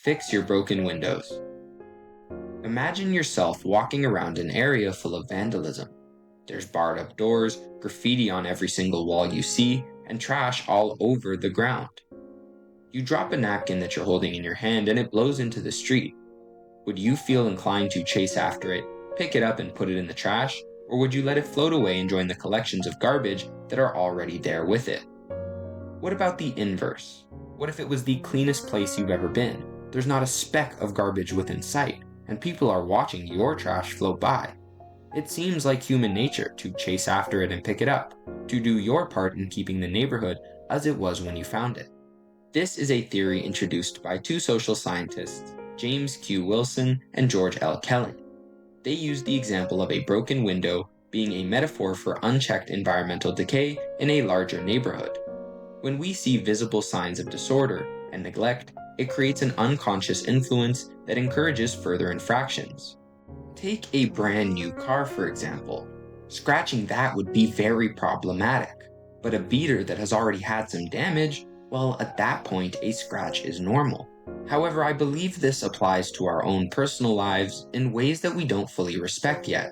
Fix your broken windows. Imagine yourself walking around an area full of vandalism. There's barred up doors, graffiti on every single wall you see, and trash all over the ground. You drop a napkin that you're holding in your hand and it blows into the street. Would you feel inclined to chase after it, pick it up and put it in the trash, or would you let it float away and join the collections of garbage that are already there with it? What about the inverse? What if it was the cleanest place you've ever been? There's not a speck of garbage within sight, and people are watching your trash float by. It seems like human nature to chase after it and pick it up, to do your part in keeping the neighborhood as it was when you found it. This is a theory introduced by two social scientists, James Q. Wilson and George L. Kelly. They used the example of a broken window being a metaphor for unchecked environmental decay in a larger neighborhood. When we see visible signs of disorder and neglect, it creates an unconscious influence that encourages further infractions. Take a brand new car, for example. Scratching that would be very problematic, but a beater that has already had some damage, well, at that point, a scratch is normal. However, I believe this applies to our own personal lives in ways that we don't fully respect yet.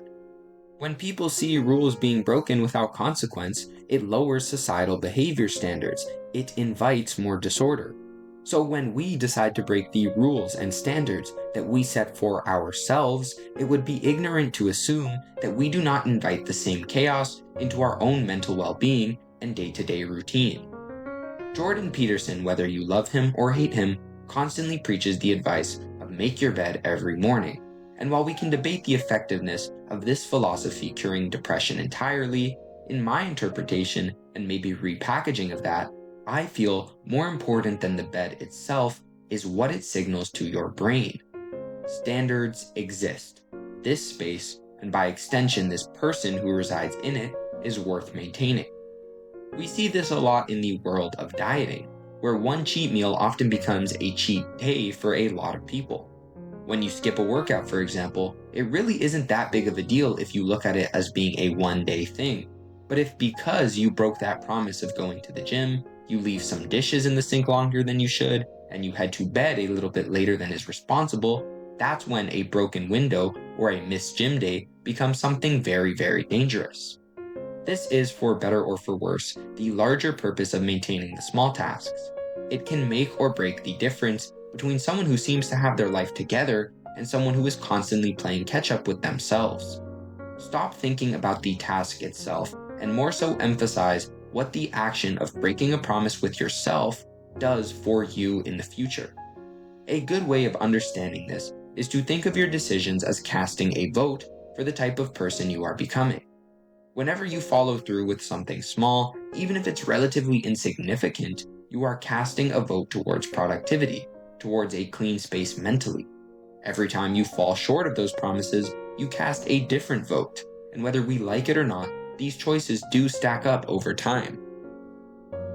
When people see rules being broken without consequence, it lowers societal behavior standards. It invites more disorder. So when we decide to break the rules and standards that we set for ourselves, it would be ignorant to assume that we do not invite the same chaos into our own mental well-being and day-to-day routine. Jordan Peterson, whether you love him or hate him, constantly preaches the advice of make your bed every morning. And while we can debate the effectiveness of this philosophy curing depression entirely, in my interpretation and maybe repackaging of that, I feel more important than the bed itself is what it signals to your brain. Standards exist. This space, and by extension this person who resides in it, is worth maintaining. We see this a lot in the world of dieting, where one cheat meal often becomes a cheat day for a lot of people. When you skip a workout, for example, it really isn't that big of a deal if you look at it as being a one-day thing. But if because you broke that promise of going to the gym, you leave some dishes in the sink longer than you should, and you head to bed a little bit later than is responsible, that's when a broken window or a missed gym day becomes something very, very dangerous. This is, for better or for worse, the larger purpose of maintaining the small tasks. It can make or break the difference between someone who seems to have their life together and someone who is constantly playing catch-up with themselves. Stop thinking about the task itself and more so emphasize what the action of breaking a promise with yourself does for you in the future. A good way of understanding this is to think of your decisions as casting a vote for the type of person you are becoming. Whenever you follow through with something small, even if it's relatively insignificant, you are casting a vote towards productivity, towards a clean space mentally. Every time you fall short of those promises, you cast a different vote, and whether we like it or not, these choices do stack up over time.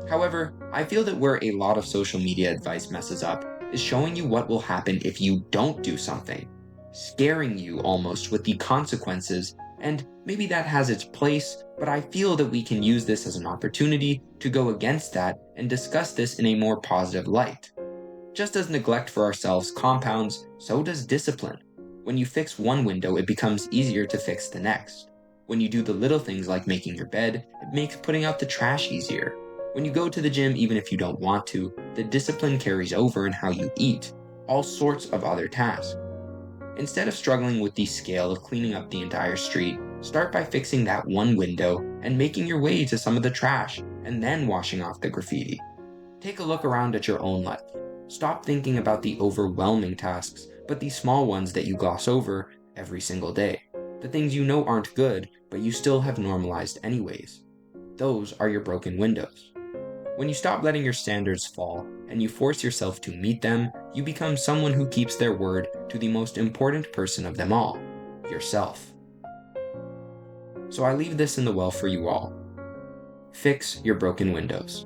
However, I feel that where a lot of social media advice messes up is showing you what will happen if you don't do something, scaring you almost with the consequences, and maybe that has its place, but I feel that we can use this as an opportunity to go against that and discuss this in a more positive light. Just as neglect for ourselves compounds, so does discipline. When you fix one window, it becomes easier to fix the next. When you do the little things like making your bed, it makes putting out the trash easier. When you go to the gym even if you don't want to, the discipline carries over in how you eat, all sorts of other tasks. Instead of struggling with the scale of cleaning up the entire street, start by fixing that one window and making your way to some of the trash, and then washing off the graffiti. Take a look around at your own life. Stop thinking about the overwhelming tasks, but the small ones that you gloss over every single day. The things you know aren't good, but you still have normalized anyways. Those are your broken windows. When you stop letting your standards fall, and you force yourself to meet them, you become someone who keeps their word to the most important person of them all, yourself. So I leave this in the well for you all. Fix your broken windows.